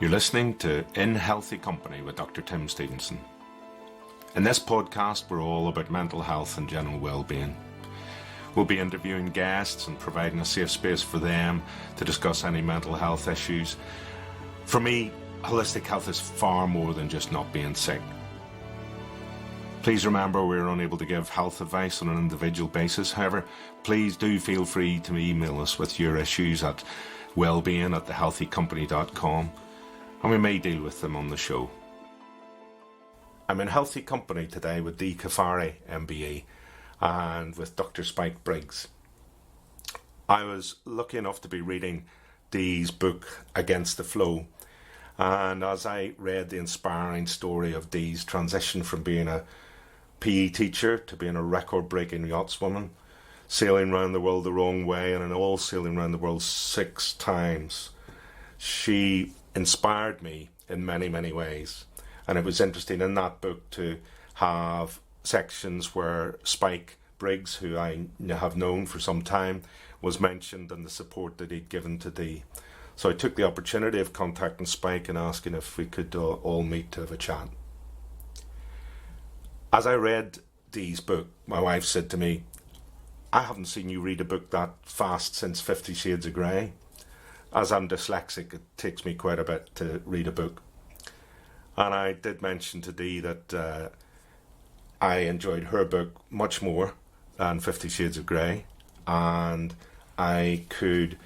You're listening to In Healthy Company with Dr. Tim Stevenson. In this podcast, we're all about mental health and general well-being. We'll be interviewing guests and providing a safe space for them to discuss any mental health issues. For me, holistic health is far more than just not being sick. Please remember we're unable to give health advice on an individual basis. However, please do feel free to email us with your issues at wellbeing@thehealthycompany.com, and we may deal with them on the show. I'm in healthy company today with Dee Caffari, MBE, and with Dr. Spike Briggs. I was lucky enough to be reading Dee's book, Against the Flow, and as I read the inspiring story of Dee's transition from being a PE teacher to being a record-breaking yachtswoman, sailing around the world the wrong way and in all sailing around the world 6 times, she inspired me in many, many ways. And it was interesting in that book to have sections where Spike Briggs, who I have known for some time, was mentioned and the support that he'd given to Dee. So I took the opportunity of contacting Spike and asking if we could all meet to have a chat. As I read Dee's book, my wife said to me, I haven't seen you read a book that fast since 50 Shades of Grey. As I'm dyslexic, it takes me quite a bit to read a book. And I did mention to Dee that I enjoyed her book much more than 50 Shades of Grey, and I could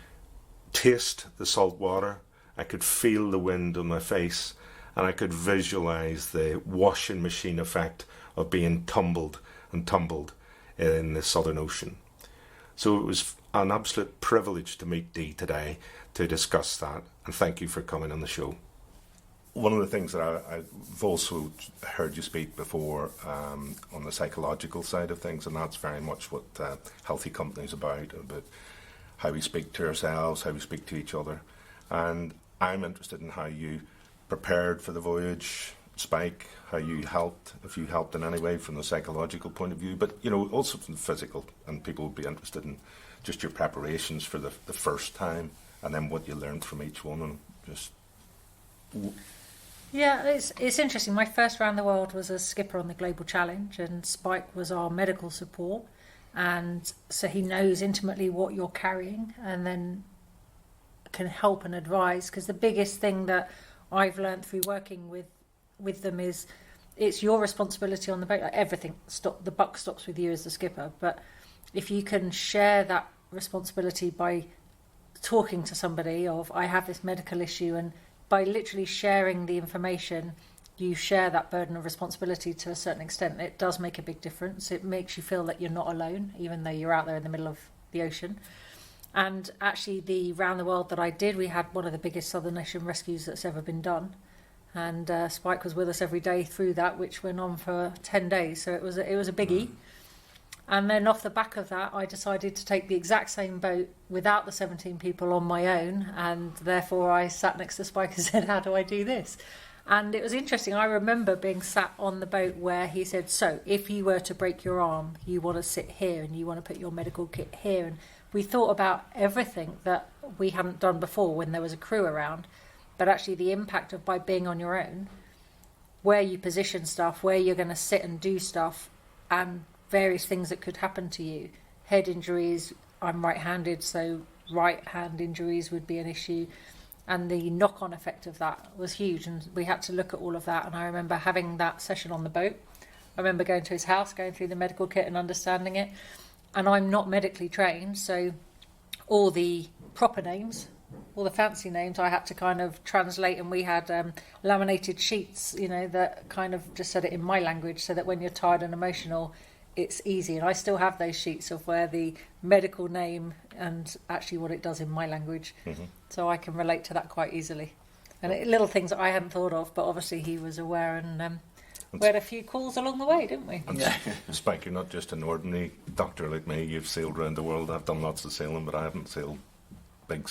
taste the salt water, I could feel the wind on my face, and I could visualise the washing machine effect of being tumbled and tumbled in the Southern Ocean. So it was an absolute privilege to meet Dee today to discuss that, and thank you for coming on the show. One of the things that I've also heard you speak before on the psychological side of things, and that's very much what Healthy Company is about how we speak to ourselves, how we speak to each other. And I'm interested in how you prepared for the voyage, Spike, how you helped, if you helped in any way from the psychological point of view, but also from the physical, and people would be interested in just your preparations for the first time, and then what you learned from each one, and just... Yeah, it's interesting. My first round the world was as skipper on the Global Challenge, and Spike was our medical support, and so he knows intimately what you're carrying and then can help and advise, because the biggest thing that I've learned through working with them is it's your responsibility on the boat. Like everything, the buck stops with you as the skipper, but if you can share that responsibility by talking to somebody of, I have this medical issue, and by literally sharing the information, you share that burden of responsibility to a certain extent. It does make a big difference. It makes you feel that you're not alone, even though you're out there in the middle of the ocean. And actually, the round the world that I did, we had one of the biggest Southern Ocean rescues that's ever been done. And Spike was with us every day through that, which went on for 10 days. So it was a biggie. And then off the back of that, I decided to take the exact same boat without the 17 people on my own. And therefore, I sat next to Spike and said, how do I do this? And it was interesting. I remember being sat on the boat where he said, so if you were to break your arm, you want to sit here and you want to put your medical kit here. And we thought about everything that we hadn't done before when there was a crew around. But actually the impact of by being on your own, where you position stuff, where you're going to sit and do stuff, and various things that could happen to you. Head injuries, I'm right-handed, so right hand injuries would be an issue. And the knock-on effect of that was huge, and we had to look at all of that. And I remember having that session on the boat. I remember going to his house, going through the medical kit and understanding it. And I'm not medically trained, so all the proper names, all the fancy names, I had to kind of translate, and we had laminated sheets, that kind of just said it in my language, so that when you're tired and emotional, it's easy. And I still have those sheets of where the medical name and actually what it does in my language, so I can relate to that quite easily. And little things that I hadn't thought of, but obviously he was aware, and we had a few calls along the way, didn't we? Yeah. Spike, you're not just an ordinary doctor like me. You've sailed around the world. I've done lots of sailing, but I haven't sailed big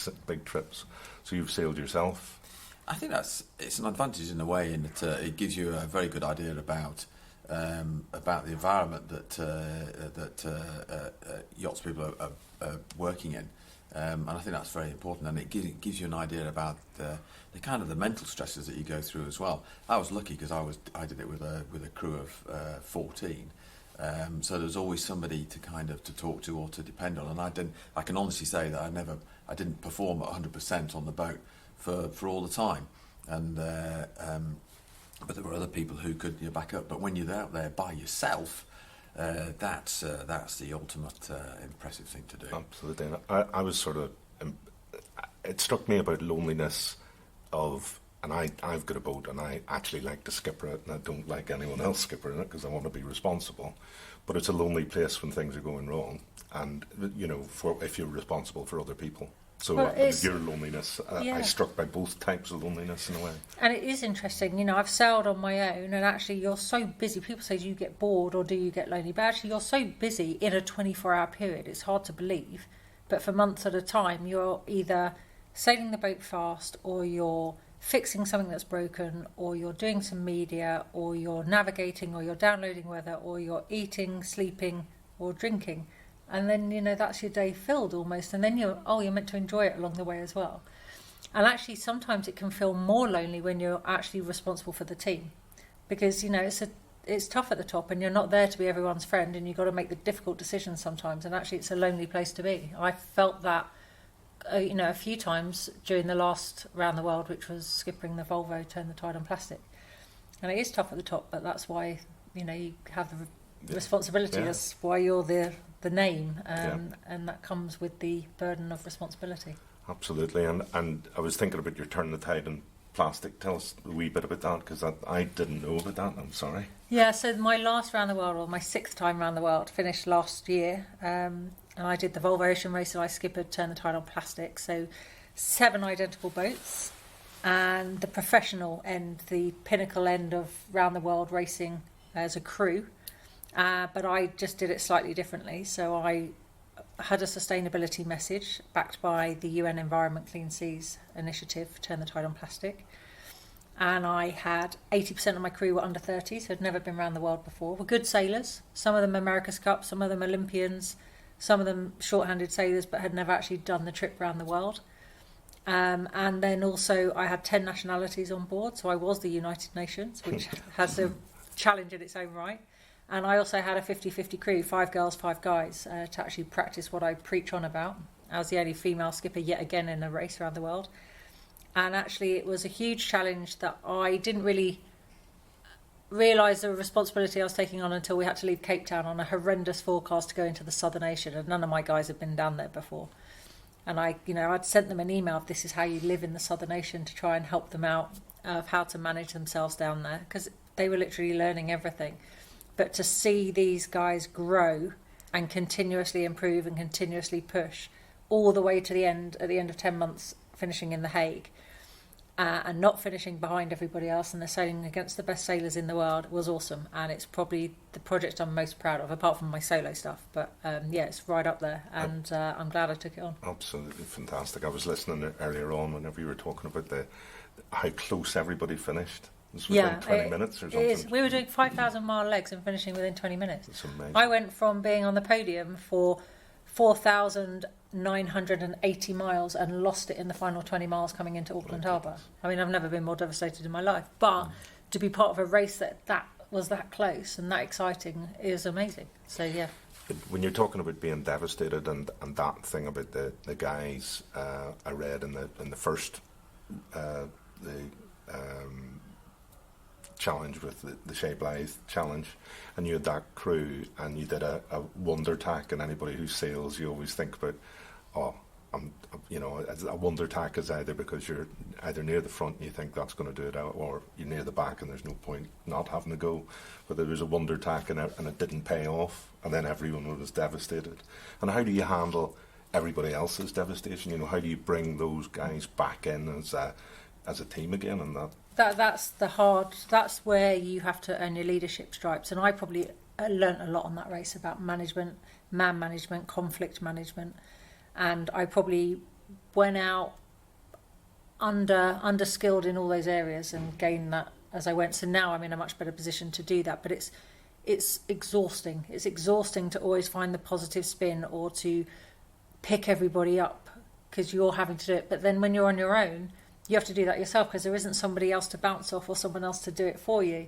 trips. So you've sailed yourself. I think it's an advantage in a way, in that it gives you a very good idea about the environment that yachts people are working in, And I think that's very important, and it gives you an idea about the kind of the mental stresses that you go through as well. I was lucky because I did it with a crew of 14, so there was always somebody to talk to or to depend on. And I can honestly say that I didn't perform at 100% on the boat for all the time, and but there were other people who could back up. But when you're out there by yourself, that's the ultimate impressive thing to do. Absolutely. And I was sort of, it struck me about loneliness and I've got a boat and I actually like to skipper it, and I don't like anyone else skippering it because I want to be responsible. But it's a lonely place when things are going wrong, and if you're responsible for other people. So your loneliness, I struck by both types of loneliness in a way. And it is interesting, I've sailed on my own, and actually you're so busy. People say, do you get bored or do you get lonely? But actually you're so busy in a 24-hour period, it's hard to believe. But for months at a time, you're either sailing the boat fast, or you're fixing something that's broken, or you're doing some media, or you're navigating, or you're downloading weather, or you're eating, sleeping, or drinking. And then, that's your day filled almost. And then you're meant to enjoy it along the way as well. And actually, sometimes it can feel more lonely when you're actually responsible for the team. Because, it's tough at the top and you're not there to be everyone's friend, and you've got to make the difficult decisions sometimes. And actually, it's a lonely place to be. I felt that, a few times during the last round the world, which was skippering the Volvo, Turn the Tide on Plastic. And it is tough at the top, but that's why, you have the responsibility. Yeah. That's why you're the name, and that comes with the burden of responsibility. Absolutely. And I was thinking about your Turn the Tide on Plastic. Tell us a wee bit about that, because I didn't know about that. I'm sorry. Yeah, so my last round the world, or my 6th time round the world, finished last year, and I did the Volvo Ocean Race, and I skippered Turn the Tide on Plastic. So 7 identical boats, and the professional end, the pinnacle end of round the world racing as a crew. But I just did it slightly differently. So I had a sustainability message backed by the UN Environment Clean Seas initiative, Turn the Tide on Plastic. And I had 80% of my crew were under 30, so had never been around the world before. Were good sailors. Some of them America's Cup, some of them Olympians, some of them short-handed sailors, but had never actually done the trip around the world. And then also I had 10 nationalities on board, so I was the United Nations, which has a challenge in its own right. And I also had a 50-50 crew, 5 girls, 5 guys, to actually practice what I preach on about. I was the only female skipper yet again in a race around the world. And actually it was a huge challenge that I didn't really realise the responsibility I was taking on until we had to leave Cape Town on a horrendous forecast to go into the Southern Ocean, and none of my guys had been down there before. And I'd sent them an email of, this is how you live in the Southern Ocean, to try and help them out of how to manage themselves down there, because they were literally learning everything. But to see these guys grow and continuously improve and continuously push all the way to the end, at the end of 10 months, finishing in The Hague, and not finishing behind everybody else, and they're sailing against the best sailors in the world, was awesome. And it's probably the project I'm most proud of, apart from my solo stuff. But it's right up there, and I'm glad I took it on. Absolutely fantastic. I was listening earlier on whenever you were talking about how close everybody finished. It was within 20 minutes or something. We were doing 5,000-mile legs and finishing within 20 minutes. That's amazing. I went from being on the podium for 4,980 miles and lost it in the final 20 miles coming into Auckland Harbour. I mean, I've never been more devastated in my life. But to be part of a race that was that close and that exciting is amazing. So, yeah. When you're talking about being devastated and that thing about the guys, I read in the first challenge with the Shea Blythe challenge, and you had that crew and you did a wonder tack, and anybody who sails, you always think about, a wonder tack is either because you're either near the front and you think that's going to do it out, or you're near the back and there's no point not having to go. But there was a wonder tack and it didn't pay off, and then everyone was devastated. And how do you handle everybody else's devastation? How do you bring those guys back in as a team again? And that's where you have to earn your leadership stripes. And I probably learnt a lot on that race about management, man management, conflict management. And I probably went out under-skilled in all those areas and gained that as I went. So now I'm in a much better position to do that. But it's exhausting. It's exhausting to always find the positive spin or to pick everybody up because you're having to do it. But then when you're on your own, you have to do that yourself because there isn't somebody else to bounce off or someone else to do it for you.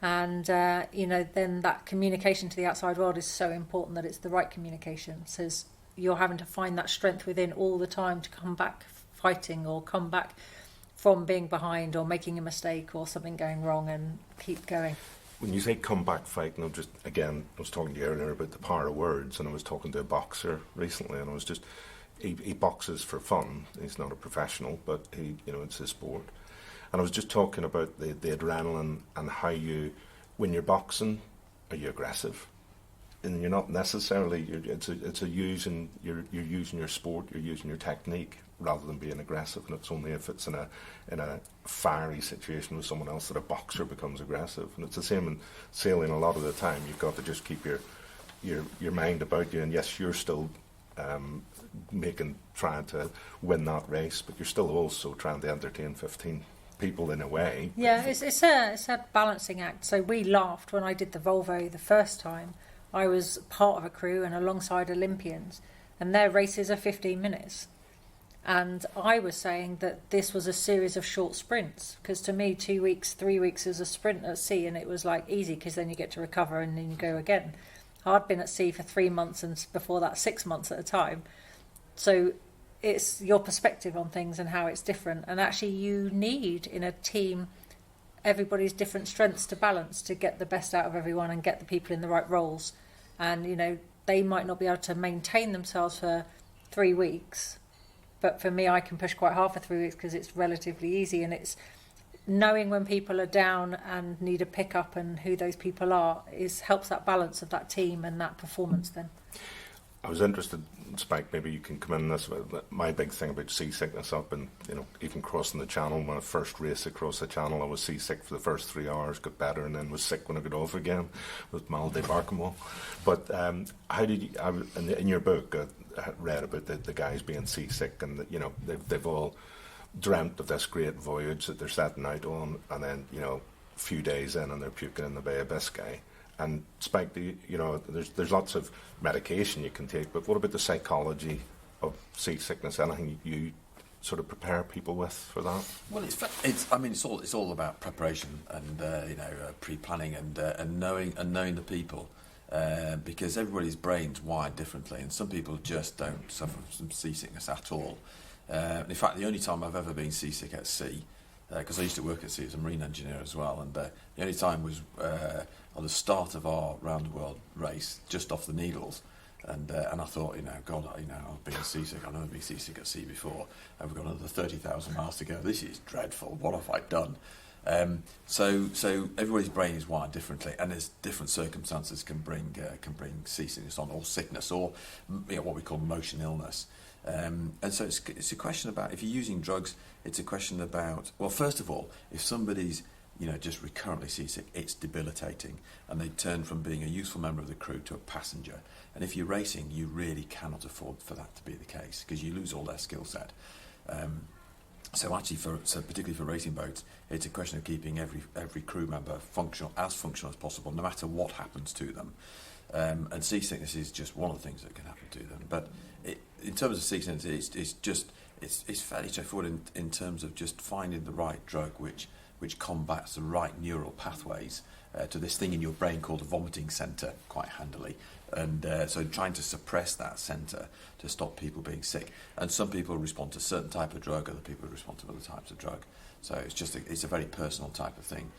And, then that communication to the outside world is so important, that it's the right communication. So you're having to find that strength within all the time to come back fighting, or come back from being behind or making a mistake or something going wrong, and keep going. When you say come back fighting, I was talking to you earlier about the power of words, and I was talking to a boxer recently, and I was just, he boxes for fun. He's not a professional, but it's his sport. And I was just talking about the adrenaline and how when you're boxing, are you aggressive? And you're not necessarily. You're using your sport, you're using your technique rather than being aggressive. And it's only if it's in a fiery situation with someone else that a boxer becomes aggressive. And it's the same in sailing. A lot of the time, you've got to just keep your mind about you. And yes, you're still trying to win that race, but you're still also trying to entertain 15 people in a way. Yeah, it's a balancing act. So we laughed when I did the Volvo the first time. I was part of a crew and alongside Olympians, and their races are 15 minutes. And I was saying that this was a series of short sprints, because to me 2 weeks, 3 weeks is a sprint at sea, and it was like easy because then you get to recover and then you go again. I'd been at sea for 3 months, and before that 6 months at a time. So it's your perspective on things and how it's different. And actually you need, in a team, everybody's different strengths to balance to get the best out of everyone and get the people in the right roles. And, they might not be able to maintain themselves for 3 weeks. But for me, I can push quite hard for 3 weeks because it's relatively easy. And it's knowing when people are down and need a pickup and who those people are helps that balance of that team and that performance then. I was interested, Spike, maybe you can come in this. My big thing about seasickness, I've been, even crossing the channel. When I first raced across the channel, I was seasick for the first 3 hours, got better, and then was sick when I got off again with mal de barquement. But how did you, in your book, I read about the guys being seasick, and they've all dreamt of this great voyage that they're setting out on, and then, a few days in and they're puking in the Bay of Biscay. And Spike, there's lots of medication you can take, but what about the psychology of seasickness? Anything you sort of prepare people with for that? Well, it's all about preparation and pre-planning and knowing the people, because everybody's brain's wired differently, and some people just don't suffer from seasickness at all. In fact, the only time I've ever been seasick at sea, because I used to work at sea as a marine engineer as well, and the only time was on the start of our round the world race, just off the Needles, and I thought, God, I've been seasick. I've never been seasick at sea before. I've got another 30,000 miles to go. This is dreadful. What have I done? So everybody's brain is wired differently, and there's different circumstances can bring seasickness on, or sickness, or what we call motion illness. And so it's a question about, if you're using drugs, it's a question about, well, first of all, if somebody's just recurrently seasick, it's debilitating, and they turn from being a useful member of the crew to a passenger. And if you're racing, you really cannot afford for that to be the case, because you lose all their skill set. So actually, particularly for racing boats, it's a question of keeping every crew member functional as possible, no matter what happens to them. And seasickness is just one of the things that can happen to them. But in terms of seasickness, it's fairly straightforward in terms of just finding the right drug which combats the right neural pathways to this thing in your brain called a vomiting centre quite handily. And so trying to suppress that centre to stop people being sick. And some people respond to a certain type of drug, other people respond to other types of drug. So it's a very personal type of thing,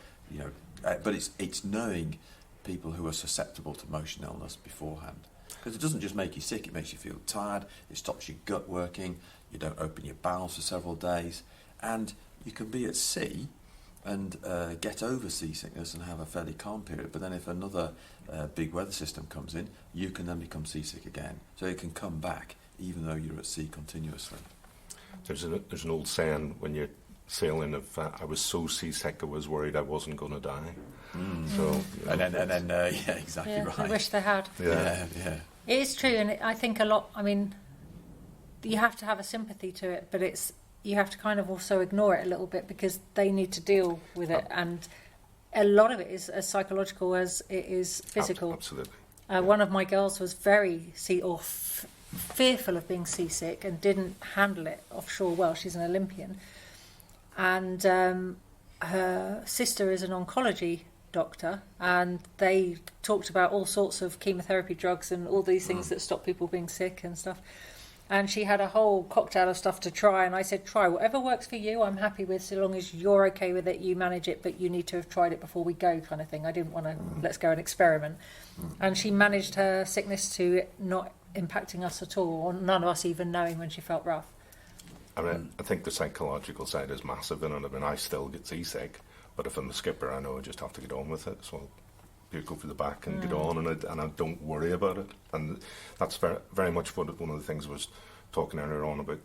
but it's knowing people who are susceptible to motion illness beforehand. Because it doesn't just make you sick, it makes you feel tired, it stops your gut working, you don't open your bowels for several days, and you can be at sea and get over seasickness and have a fairly calm period, but then if another big weather system comes in, you can then become seasick again. So it can come back even though you're at sea continuously. There's an old saying when you're sailing of I was so seasick I was worried I wasn't going to die. So and then yeah, exactly, yeah, right. I wish they had. Yeah. It is true, and I think a lot. I mean, you have to have a sympathy to it, but you have to kind of also ignore it a little bit because they need to deal with it, and a lot of it is as psychological as it is physical. Absolutely. One of my girls was very fearful of being seasick and didn't handle it offshore well. She's an Olympian. And her sister is an oncology doctor, and they talked about all sorts of chemotherapy drugs and all these things that stop people being sick and stuff. And she had a whole cocktail of stuff to try, and I said, try whatever works for you, I'm happy with, so long as you're okay with it, you manage it, but you need to have tried it before we go, kind of thing. I didn't want to, let's go and experiment. And she managed her sickness to not impacting us at all, or none of us even knowing when she felt rough. I mean, I think the psychological side is massive in it. I mean, I still get seasick, but if I'm the skipper, I know I just have to get on with it. So you go for the back and get on, and I don't worry about it. And that's very, very much one of the things I was talking earlier on about,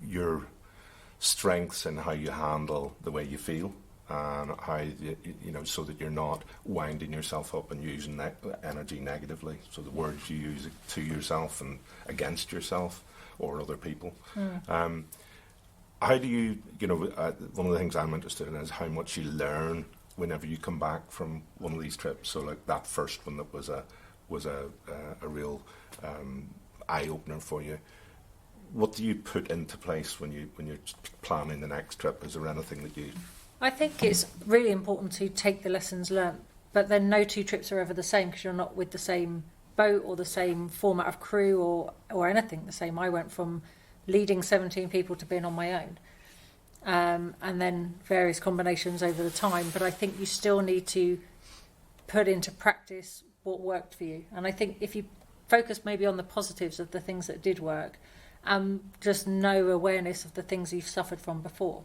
your strengths and how you handle the way you feel, and how you know, so that you're not winding yourself up and using energy negatively. So the words you use to yourself and against yourself or other people. How do you, one of the things I'm interested in is how much you learn whenever you come back from one of these trips. So like that first one that was a real eye opener for you. What do you put into place when you're planning the next trip? Is there anything that you? I think it's really important to take the lessons learnt, but then no two trips are ever the same, because you're not with the same boat or the same format of crew or anything the same. I went from leading 17 people to being on my own, and then various combinations over the time. But I think you still need to put into practice what worked for you. And I think if you focus maybe on the positives of the things that did work, just no awareness of the things you've suffered from before.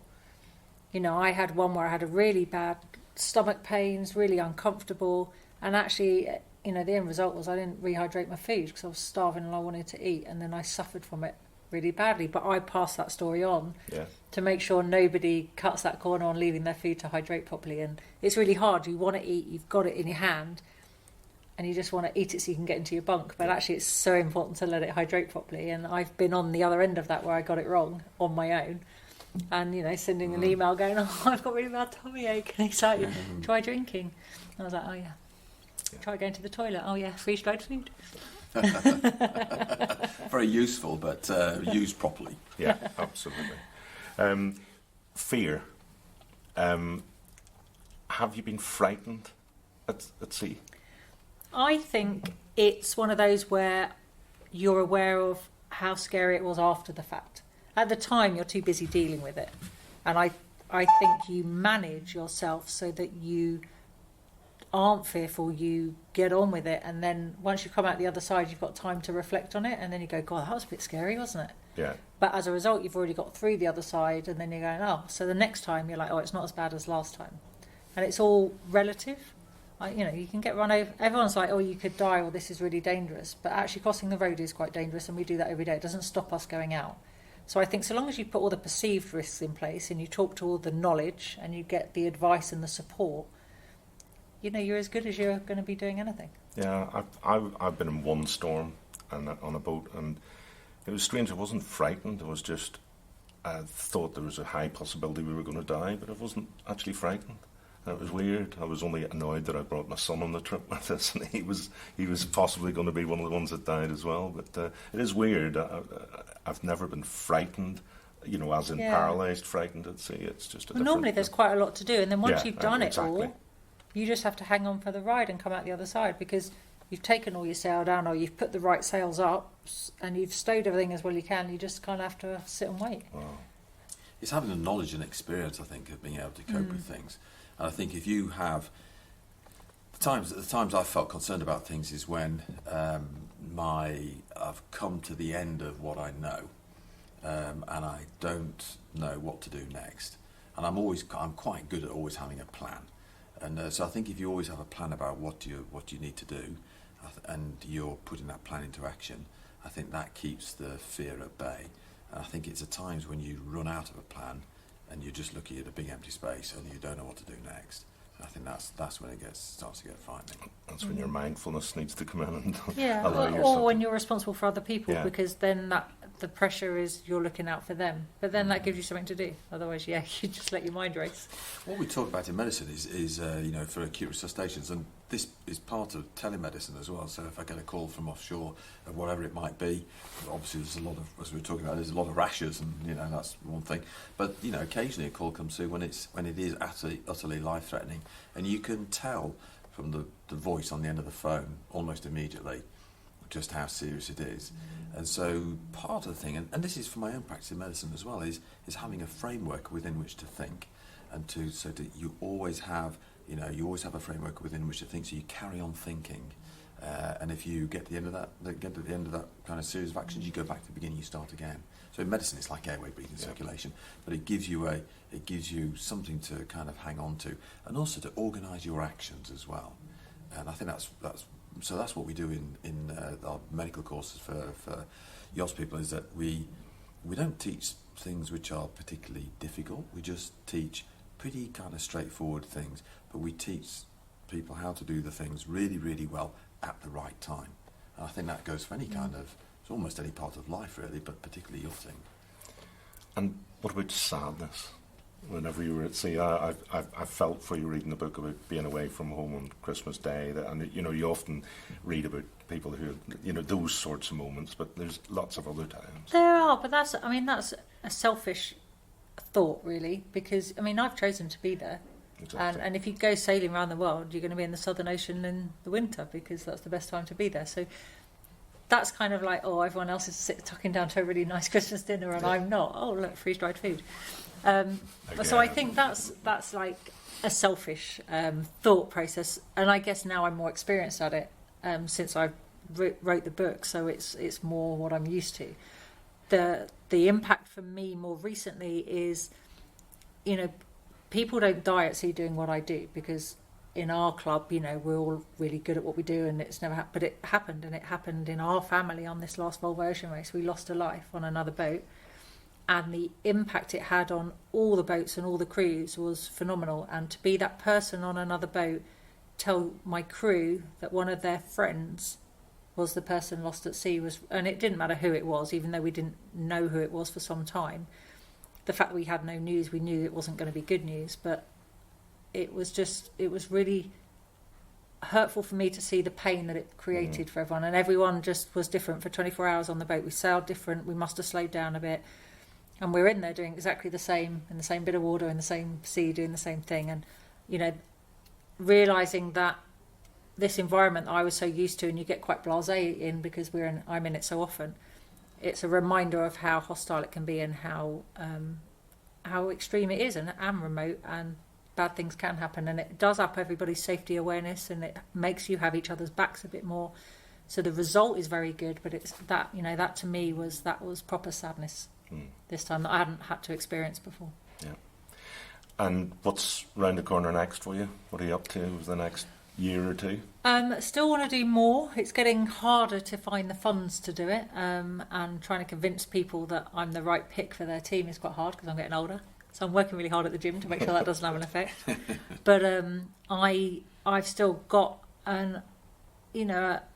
I had one where I had a really bad stomach pains, really uncomfortable, and actually, the end result was I didn't rehydrate my food because I was starving and I wanted to eat, and then I suffered from it really badly. But I passed that story on to make sure nobody cuts that corner on leaving their food to hydrate properly. And it's really hard. You want to eat, you've got it in your hand, and you just want to eat it so you can get into your bunk. But actually, it's so important to let it hydrate properly. And I've been on the other end of that where I got it wrong on my own. And, sending an email going, oh, I've got really bad tummy ache. And he's like, try drinking. And I was like, oh, yeah. Try going to the toilet. Oh, yeah, freeze-dried food. Very useful, but used properly. Yeah, absolutely. Fear. Have you been frightened at sea? I think it's one of those where you're aware of how scary it was after the fact. At the time, you're too busy dealing with it. And I think you manage yourself so that you aren't fearful, you get on with it, and then once you come out the other side, you've got time to reflect on it, and then you go, God, that was a bit scary, wasn't it? Yeah. But as a result, you've already got through the other side, and then you're going, oh, so the next time you're like, oh, it's not as bad as last time. And it's all relative. You can get run over. Everyone's like, oh, you could die, or this is really dangerous. But actually crossing the road is quite dangerous, and we do that every day. It doesn't stop us going out. So I think so long as you put all the perceived risks in place and you talk to all the knowledge and you get the advice and the support, you're as good as you're going to be doing anything. Yeah, I've been in one storm and on a boat, and it was strange. I wasn't frightened. I was just, I thought there was a high possibility we were going to die, but I wasn't actually frightened. And it was weird. I was only annoyed that I brought my son on the trip with us, and he was possibly going to be one of the ones that died as well. But it is weird. I've never been frightened, as in paralysed, frightened at sea. It's just normally there's quite a lot to do, and then once you've done it all, you just have to hang on for the ride and come out the other side, because you've taken all your sail down, or you've put the right sails up, and you've stowed everything as well you can. You just kind of have to sit and wait. Wow. It's having the knowledge and experience, I think, of being able to cope with things. And I think if you have the times I felt concerned about things is when I've come to the end of what I know, and I don't know what to do next. And I'm quite good at always having a plan. And so I think if you always have a plan about what you need to do, and you're putting that plan into action, I think that keeps the fear at bay. And I think it's at times when you run out of a plan and you're just looking at a big empty space and you don't know what to do next. I think that's when it starts to get frightening. That's when your mindfulness needs to come in and allow yourself. Or when you're responsible for other people, because then the pressure is you're looking out for them. But then that gives you something to do. Otherwise, you just let your mind race. What we talk about in medicine is for acute resuscitations, and this is part of telemedicine as well. So if I get a call from offshore, whatever it might be, obviously there's a lot of, as we were talking about, there's a lot of rashes, and that's one thing. But occasionally a call comes through when it is utterly life-threatening, and you can tell from the voice on the end of the phone almost immediately just how serious it is. And so part of the thing, and this is for my own practice in medicine as well, is having a framework within which to think, and so that you always have a framework within which to think, so you carry on thinking. And if you get to the end of that kind of series of actions, you go back to the beginning, you start again. So in medicine, it's like airway, breathing, circulation, but it gives you something to kind of hang on to, and also to organise your actions as well. And I think that's what we do in our medical courses for YOS people, is that we don't teach things which are particularly difficult. We just teach pretty kind of straightforward things, but we teach people how to do the things really, really well at the right time. And I think that goes for any kind of, it's almost any part of life really, but particularly yachting. And what about sadness? Whenever you were at sea, I felt for you reading the book about being away from home on Christmas Day, and you often read about people who, those sorts of moments, but there's lots of other times. There are, but that's a selfish thought, really, because I've chosen to be there. Exactly. And if you go sailing around the world, you're going to be in the Southern Ocean in the winter, because that's the best time to be there. So that's kind of like, everyone else is tucking down to a really nice Christmas dinner and I'm not. Oh, look, freeze-dried food. So I think that's like a selfish thought process, and I guess now I'm more experienced at it since I wrote the book, so it's more what I'm used to. The impact for me more recently is, people don't die at sea doing what I do, because in our club, we're all really good at what we do, and it's never but it happened, and it happened in our family on this last Volvo Ocean race. We lost a life on another boat, and the impact it had on all the boats and all the crews was phenomenal. And to be that person on another boat, tell my crew that one of their friends was the person lost at sea, and it didn't matter who it was, even though we didn't know who it was for some time. The fact that we had no news, we knew it wasn't going to be good news, but it was really hurtful for me to see the pain that it created for everyone. And everyone just was different for 24 hours on the boat. We sailed different, we must have slowed down a bit. And we're in there doing exactly the same, in the same bit of water, in the same sea, doing the same thing. And, realising that this environment that I was so used to, and you get quite blasé in because I'm in it so often, it's a reminder of how hostile it can be, and how extreme it is, and remote, and bad things can happen. And it does up everybody's safety awareness, and it makes you have each other's backs a bit more. So the result is very good, but it's that, that to me was proper sadness this time that I hadn't had to experience before. Yeah. And what's round the corner next for you? What are you up to over the next year or two? Still want to do more. It's getting harder to find the funds to do it, and trying to convince people that I'm the right pick for their team is quite hard, because I'm getting older. So I'm working really hard at the gym to make sure that doesn't have an effect. But I've still got a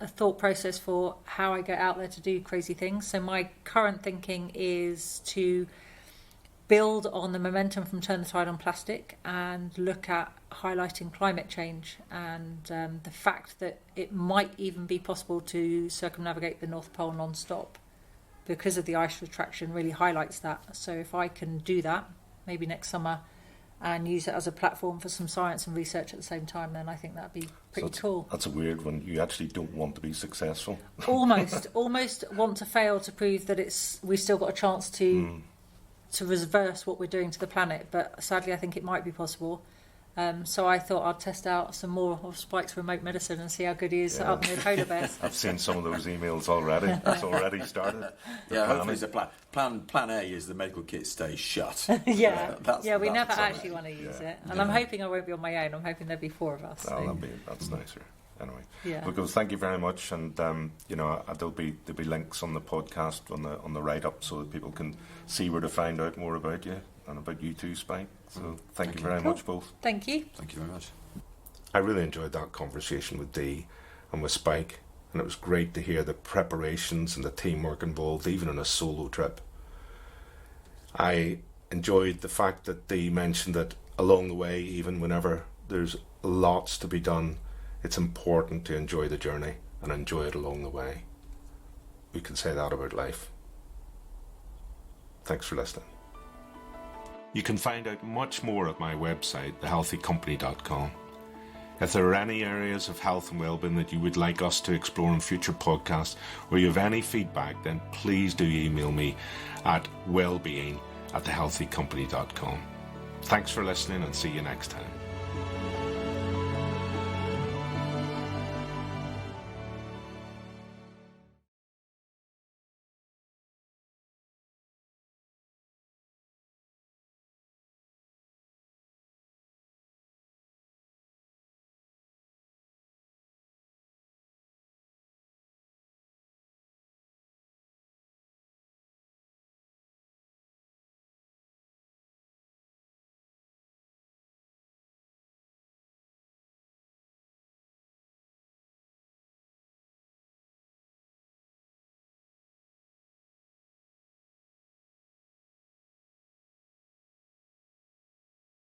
thought process for how I get out there to do crazy things. So my current thinking is to build on the momentum from Turn the Tide on Plastic, and look at highlighting climate change, and the fact that it might even be possible to circumnavigate the North Pole non-stop because of the ice retraction really highlights that. So if I can do that, maybe next summer, and use it as a platform for some science and research at the same time, then I think that'd be pretty cool. That's a weird one. You actually don't want to be successful. Almost want to fail to prove that we've still got a chance to reverse what we're doing to the planet. But sadly, I think it might be possible. So I thought I'd test out some more of Spike's remote medicine and see how good he is up near polar bears. I've seen some of those emails already. It's already started. Hopefully it's a plan. Plan A is the medical kit stays shut. We never actually want to use it. And I'm hoping I won't be on my own. I'm hoping there'll be four of us. Oh, that's nicer. Anyway, because thank you very much, and there'll be links on the podcast on the write up, so that people can see where to find out more about you and about you too, Spike. So thank you very much, both. Thank you. Thank you very much. I really enjoyed that conversation with Dee and with Spike, and it was great to hear the preparations and the teamwork involved, even on a solo trip. I enjoyed the fact that Dee mentioned that along the way, even whenever there's lots to be done, It's important to enjoy the journey and enjoy it along the way. We can say that about life. Thanks for listening. You can find out much more at my website, thehealthycompany.com. If there are any areas of health and wellbeing that you would like us to explore in future podcasts, or you have any feedback, then please do email me at wellbeing@thehealthycompany.com. Thanks for listening, and see you next time.